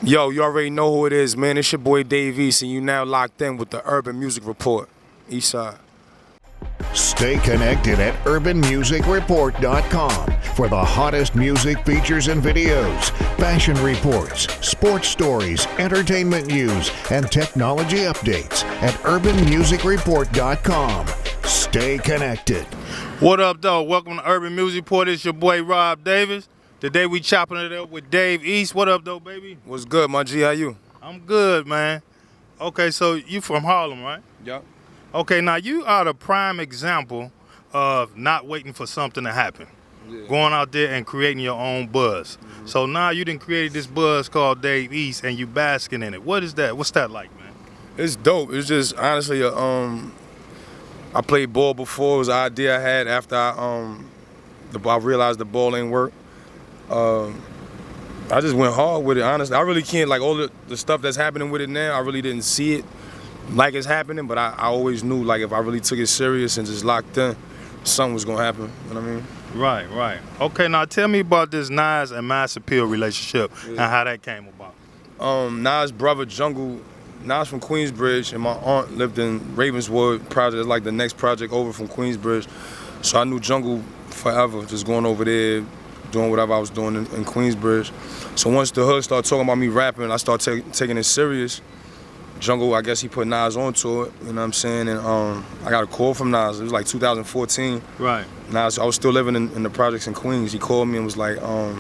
Yo, you already know who it is, man. It's your boy Dave East, and you now locked in with the Urban Music Report. Eastside. Stay connected at urbanmusicreport.com for the hottest music features and videos, fashion reports, sports stories, entertainment news, and technology updates at urbanmusicreport.com. Stay connected. What up, though? Welcome to Urban Music Report. It's your boy Rob Davis. Today we chopping it up with Dave East. What up, though, baby? What's good, my G? How you? I'm good, man. Okay, so you from Harlem, right? Yup. Okay, now you are the prime example of not waiting for something to happen. Yeah. Going out there and creating your own buzz. Mm-hmm. So now you done created this buzz called Dave East and you basking in it. What is that? What's that like, man? It's dope. It's just honestly I played ball before. It was an idea I had after I realized the ball ain't work. I just went hard with it, honestly. I really can't, like, all the stuff that's happening with it now, I really didn't see it like it's happening, but I always knew, like, if I really took it serious and just locked in, something was going to happen, you know what I mean? Right. Okay, now tell me about this Nas and Mass Appeal relationship and how that came about. Nas' brother, Jungle, Nas from Queensbridge, and my aunt lived in Ravenswood project. It's like the next project over from Queensbridge. So I knew Jungle forever, just going over there, doing whatever I was doing in Queensbridge. So once the hood started talking about me rapping, I started taking it serious. Jungle, I guess he put Nas onto it, you know what I'm saying? And I got a call from Nas. It was like 2014. Right. Nas, I was still living in the projects in Queens. He called me and was like, I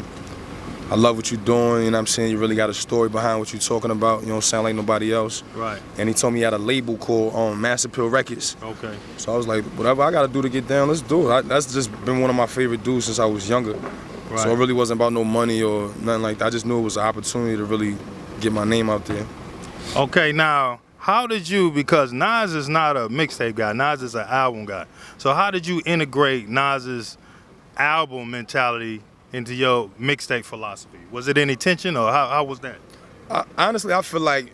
love what you're doing, you know what I'm saying? You really got a story behind what you're talking about. You don't sound like nobody else. Right. And he told me he had a label called Mass Appeal Records. Okay. So I was like, whatever I got to do to get down, let's do it. That's just been one of my favorite dudes since I was younger. Right. So it really wasn't about no money or nothing like that. I just knew it was an opportunity to really get my name out there. Okay, now, how did you, because Nas is not a mixtape guy, Nas is an album guy. So how did you integrate Nas's album mentality into your mixtape philosophy? Was it any tension or how was that? Honestly, I feel like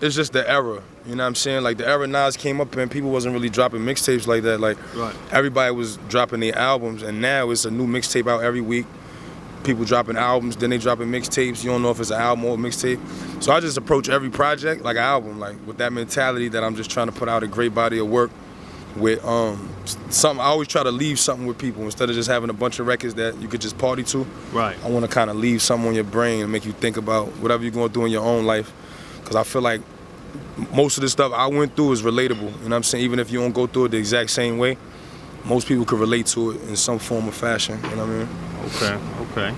it's just the era. You know what I'm saying? Like the era Nas came up in, people wasn't really dropping mixtapes like that. Like everybody was dropping their albums, and now it's a new mixtape out every week. People dropping albums, then they dropping mixtapes. You don't know if it's an album or a mixtape. So I just approach every project like an album, like with that mentality that I'm just trying to put out a great body of work with something. I always try to leave something with people instead of just having a bunch of records that you could just party to. Right. I want to kind of leave something on your brain and make you think about whatever you're going to do in your own life. Because I feel like most of the stuff I went through is relatable. You know what I'm saying? Even if you don't go through it the exact same way, most people could relate to it in some form or fashion. You know what I mean? Okay.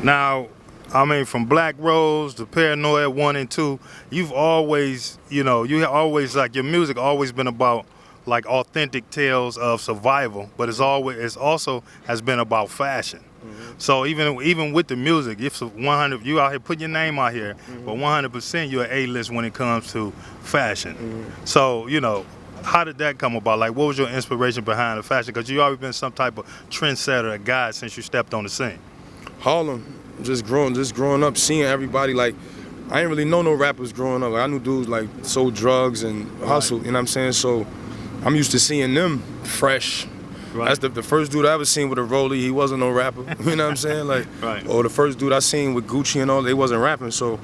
Now, I mean, from Black Rose to Paranoia 1 and 2, you've always, like, your music always been about, like, authentic tales of survival, but it's also has been about fashion. Mm-hmm. So even with the music, if 100, you out here put your name out here, mm-hmm. but 100% you're A-list when it comes to fashion. Mm-hmm. So, how did that come about? Like, what was your inspiration behind the fashion? Because you always been some type of trendsetter, a guy since you stepped on the scene. Harlem, just growing up, seeing everybody. Like, I didn't really know no rappers growing up. Like, I knew dudes like sold drugs and hustled. You know what I'm saying? So I'm used to seeing them fresh. Right. That's the first dude I ever seen with a rollie. He wasn't no rapper. You know what I'm saying? Like, right. Or the first dude I seen with Gucci and all, they wasn't rapping. So,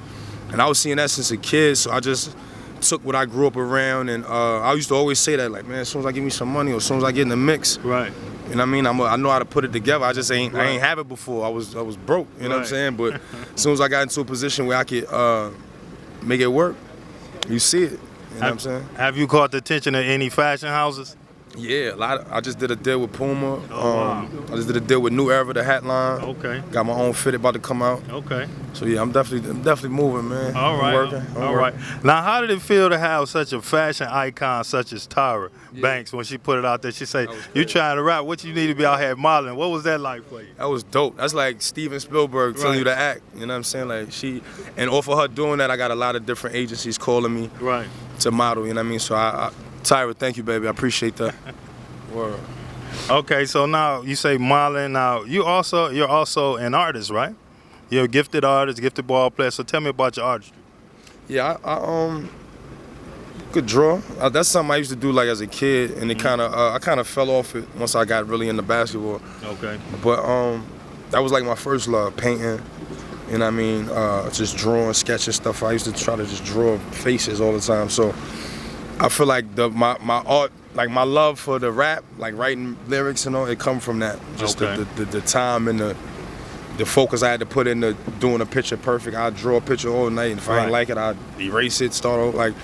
and I was seeing that since a kid. So I just took what I grew up around, and I used to always say that, like, man, as soon as I get me some money or as soon as I get in the mix, right? You know what I mean? I know how to put it together. I just ain't have it before. I was broke. You know what I'm saying? But as soon as I got into a position where I could make it work, you see it. You know what I'm saying? Have you caught the attention of any fashion houses? Yeah, a lot. I just did a deal with Puma. Wow. I just did a deal with New Era, the hat line. Okay. Got my own fit about to come out. Okay. So yeah, I'm definitely moving, man. All right. I'm working. All right. Now, how did it feel to have such a fashion icon such as Tyra Banks when she put it out there? She said, "You trying to rap? What you need to be out here modeling?" What was that like for you? That was dope. That's like Steven Spielberg telling you to act. You know what I'm saying? Like and off of her doing that, I got a lot of different agencies calling me to model. You know what I mean? So Tyra, thank you, baby. I appreciate that. Word. Okay, so now you say modeling. Now you're also an artist, right? You're a gifted artist, gifted ball player. So tell me about your artistry. Yeah, I could draw. That's something I used to do like as a kid, and it I kind of fell off it once I got really into basketball. Okay. But that was like my first love, painting. You know what I mean? Just drawing, sketching stuff. I used to try to just draw faces all the time. So I feel like my art, like my love for the rap, like writing lyrics and all, it come from that. Just the time and the focus I had to put into doing a picture perfect. I'd draw a picture all night, and if I ain't like it, I'd erase it, start over. Like,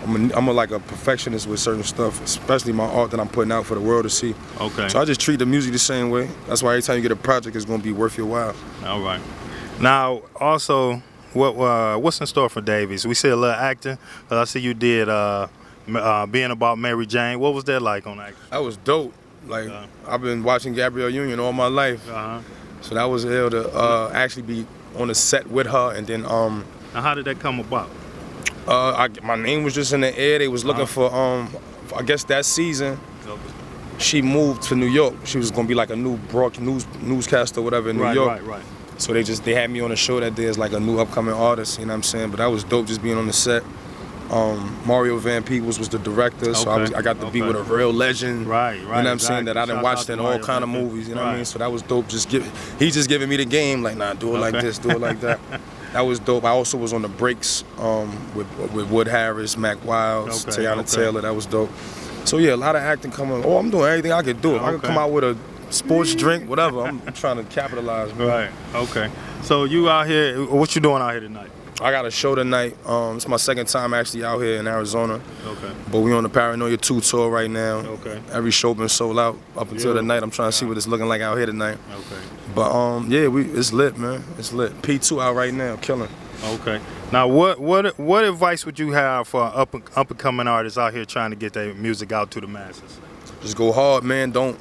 I'm like a perfectionist with certain stuff, especially my art that I'm putting out for the world to see. Okay. So I just treat the music the same way. That's why every time you get a project, it's gonna be worth your while. All right. Now, also, what's in store for Davies? We see a little acting. I see you did Being About Mary Jane. What was that like on acting? That was dope. Like, I've been watching Gabrielle Union all my life. So that was ill to actually be on the set with her, and then Now, how did that come about? my name was just in the air. They was looking for I guess that season. She moved to New York. She was gonna be like a new newscaster or whatever in New York. Right. So they had me on the show that day as like a new upcoming artist. You know what I'm saying? But that was dope, just being on the set. Mario Van Peebles was the director, so I got to be with a real legend. Right. You know what I'm saying? That I done watched in all kind of movies. You know what I mean? So that was dope. He's just giving me the game. Like, nah, do it like this, do it like that. That was dope. I also was on the breaks with Wood Harris, Mac Wilds, Tiana Taylor. That was dope. So yeah, a lot of acting coming. Oh, I'm doing everything I could do. If I could come out with a sports drink, whatever, I'm trying to capitalize. Man. Right. Okay. So you out here? What you doing out here tonight? I got a show tonight. It's my second time actually out here in Arizona. Okay. But we on the Paranoia 2 tour right now. Okay. Every show been sold out up until tonight. I'm trying to see what it's looking like out here tonight. Okay. But yeah, it's lit, man. It's lit. P2 out right now, killing. Okay. Now, what advice would you have for up and coming artists out here trying to get their music out to the masses? Just go hard, man. Don't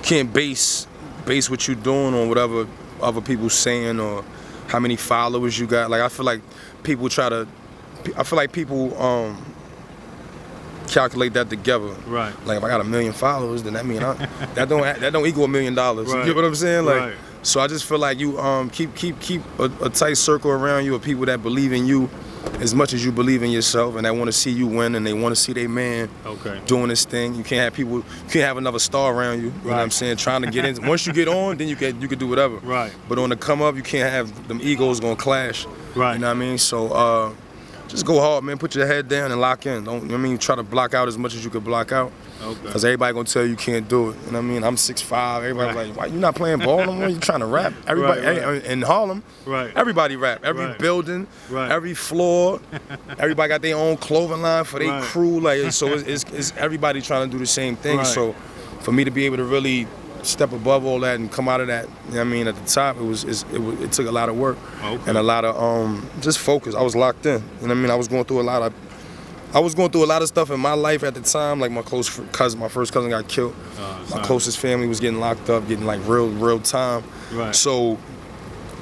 can't base what you doing on whatever other people saying or how many followers you got. Like, I feel like people calculate that together. Right. Like, if I got 1 million followers, then that mean that don't equal $1 million. Right. You get what I'm saying? Like, right. So I just feel like you keep a tight circle around you of people that believe in you as much as you believe in yourself, and that want to see you win, and they want to see their man doing this thing. You can't have another star around you. You know what I'm saying? Trying to get in. Once you get on, then you can do whatever. Right. But on the come up, you can't have them egos gonna clash. Right. You know what I mean? So just go hard, man. Put your head down and lock in. Don't, you know what I mean? Try to block out as much as you can block out. Okay. Because everybody gonna tell you can't do it. You know what I mean? I'm 6'5". Everybody's like, why you not playing ball no more? You trying to rap? Everybody in Harlem, everybody rap. Every building, every floor, everybody got their own clothing line for their crew. Like, so it's everybody trying to do the same thing. So for me to be able to really step above all that and come out of that, you know what I mean, at the top, it took a lot of work and a lot of just focus. I was locked in. You know what I mean? I was going through a lot of stuff in my life at the time. Like, my first cousin got killed. My closest family was getting locked up, getting like real time. Right. So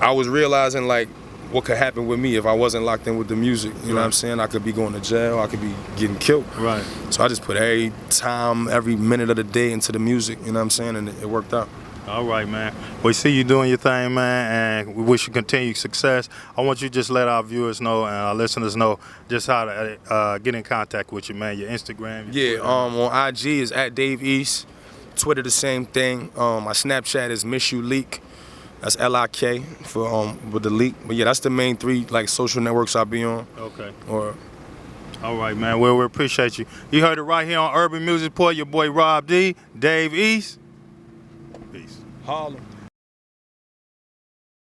I was realizing like what could happen with me if I wasn't locked in with the music. You know what I'm saying? I could be going to jail. I could be getting killed. Right. So I just put every time, every minute of the day into the music. You know what I'm saying? And it worked out. All right, man. We see you doing your thing, man, and we wish you continued success. I want you to just let our viewers know and our listeners know just how to get in contact with you, man. Your Instagram. On IG is @DaveEast. Twitter the same thing. My Snapchat is Miss You Leak. That's LIK for with the leak. But yeah, that's the main 3 like social networks I be on. Okay. All right, man. Well, we appreciate you. You heard it right here on Urban Music Report. Your boy Rob D, Dave East. Peace. Harlem.